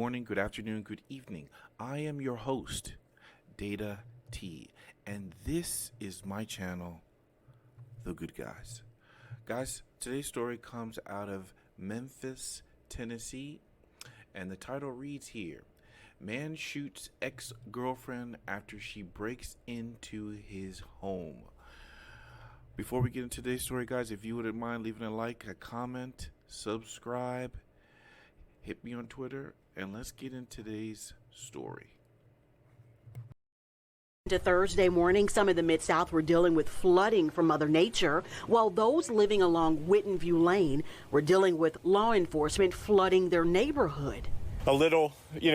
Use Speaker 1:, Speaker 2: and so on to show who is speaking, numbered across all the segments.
Speaker 1: morning, good afternoon, good evening. I am your host, Data T, and this is my channel, The Good Guys. Guys, today's story comes out of Memphis, Tennessee, and the title reads here: Man shoots ex-girlfriend after she breaks into his home. Before we get into today's story, guys, if you wouldn't mind leaving a like, a comment, subscribe, hit me on Twitter, and let's get into today's story.
Speaker 2: To Thursday morning, some in the Mid-South were dealing with flooding from Mother Nature, while those living along Wittenview Lane were dealing with law enforcement flooding their neighborhood.
Speaker 3: A little,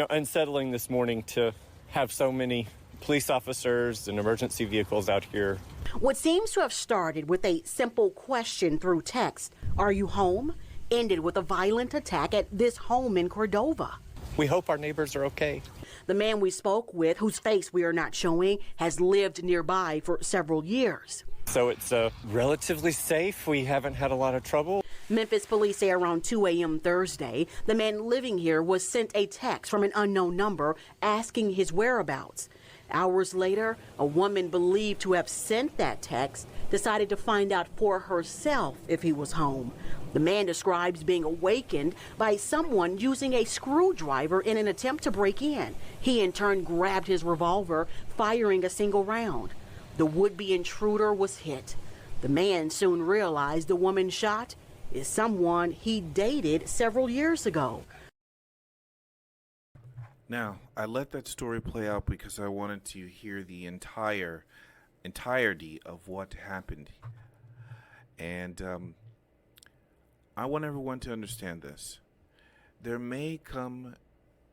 Speaker 3: unsettling this morning to have so many police officers and emergency vehicles out here.
Speaker 2: What seems to have started with a simple question through text, "Are you home?" ended with a violent attack at this home in Cordova.
Speaker 3: We hope our neighbors are okay.
Speaker 2: The man we spoke with, whose face we are not showing, has lived nearby for several years.
Speaker 3: So it's relatively safe. We haven't had a lot of trouble.
Speaker 2: Memphis police say around 2 a.m. Thursday, the man living here was sent a text from an unknown number asking his whereabouts. Hours later, a woman believed to have sent that text decided to find out for herself if he was home. The man describes being awakened by someone using a screwdriver in an attempt to break in. He in turn grabbed his revolver, firing a single round. The would-be intruder was hit. The man soon realized the woman shot is someone he dated several years ago.
Speaker 1: Now, I let that story play out because I wanted to hear the entirety of what happened. And I want everyone to understand this. There may come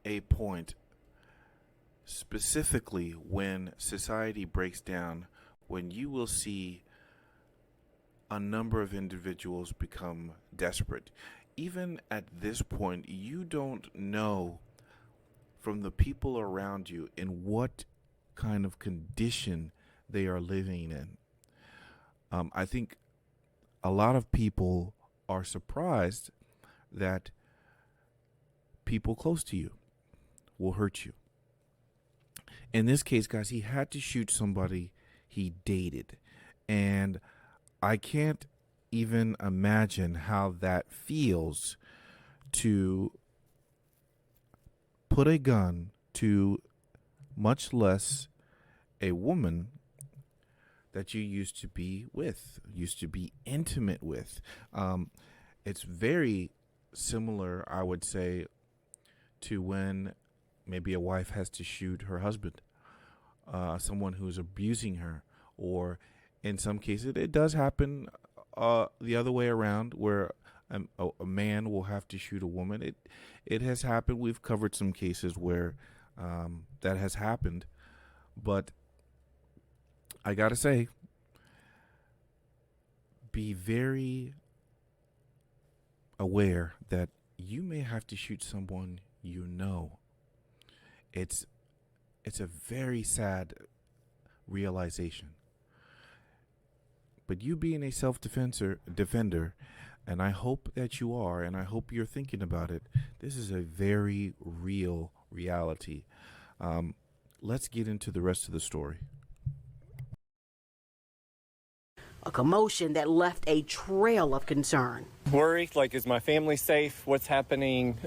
Speaker 1: a point, specifically when society breaks down, when you will see a number of individuals become desperate. Even at this point, you don't know from the people around you in what kind of condition they are living in. I think a lot of people are surprised that people close to you will hurt you. In this case, guys, he had to shoot somebody he dated. And I can't even imagine how that feels to put a gun to, much less a woman that you used to be with, used to be intimate with. It's very similar, I would say, to when maybe a wife has to shoot her husband, someone who's abusing her, or in some cases it does happen the other way around, where a man will have to shoot a woman. It has happened. We've covered some cases where that has happened. But I gotta say, be very aware that you may have to shoot someone you know. It's a very sad realization. But you being a defender, and I hope that you are, and I hope you're thinking about it, this is a very real reality. Let's get into the rest of the story.
Speaker 2: A commotion that left a trail of concern.
Speaker 3: Worry, like, is my family safe? What's happening?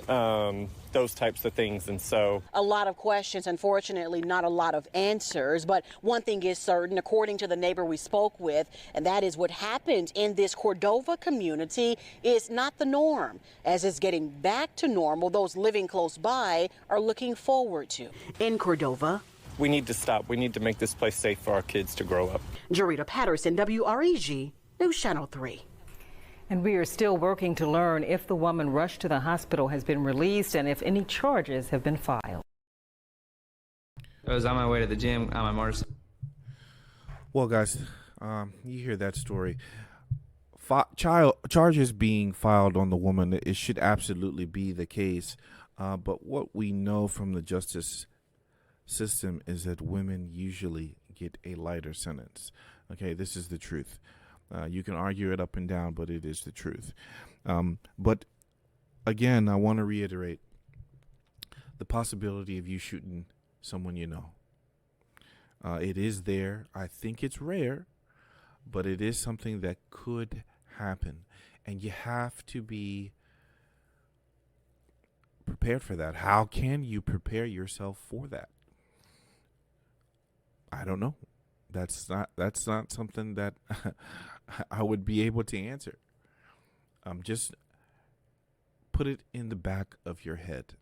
Speaker 3: Those types of things. And so
Speaker 2: A lot of questions, unfortunately, not a lot of answers. But one thing is certain, according to the neighbor we spoke with, and that is what happened in this Cordova community is not the norm. As it's getting back to normal, those living close by are looking forward to. In Cordova,
Speaker 3: we need to stop. We need to make this place safe for our kids to grow up.
Speaker 2: Jarita Patterson, WREG, News Channel 3.
Speaker 4: And we are still working to learn if the woman rushed to the hospital has been released and if any charges have been filed.
Speaker 5: I was on my way to the gym on my motorcycle.
Speaker 1: Well, guys, you hear that story. Charges being filed on the woman, it should absolutely be the case. But what we know from the justice system is that women usually get a lighter sentence. Okay, this is the truth. You can argue it up and down, but it is the truth. But again, I want to reiterate, the possibility of you shooting someone you know. It is there. I think it's rare, but it is something that could happen. And you have to be prepared for that. How can you prepare yourself for that? I don't know. That's not something that I would be able to answer. Just put it in the back of your head.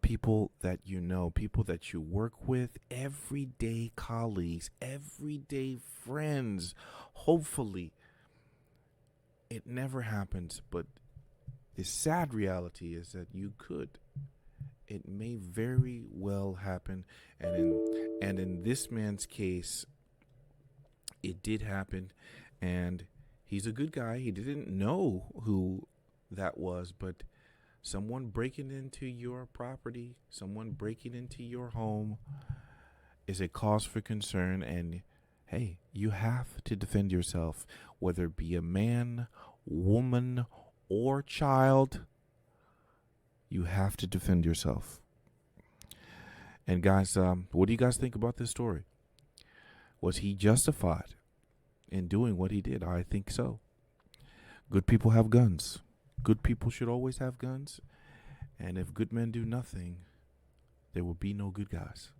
Speaker 1: People that you know, people that you work with, everyday colleagues, everyday friends. Hopefully, it never happens, but the sad reality is that you could. It may very well happen, and in this man's case, it did happen, and he's a good guy. He didn't know who that was, but someone breaking into your property, someone breaking into your home is a cause for concern. And hey, you have to defend yourself, whether it be a man, woman, or child. You have to defend yourself. And guys, what do you guys think about this story? Was he justified in doing what he did? I think so. Good people have guns. Good people should always have guns. And if good men do nothing, there will be no good guys.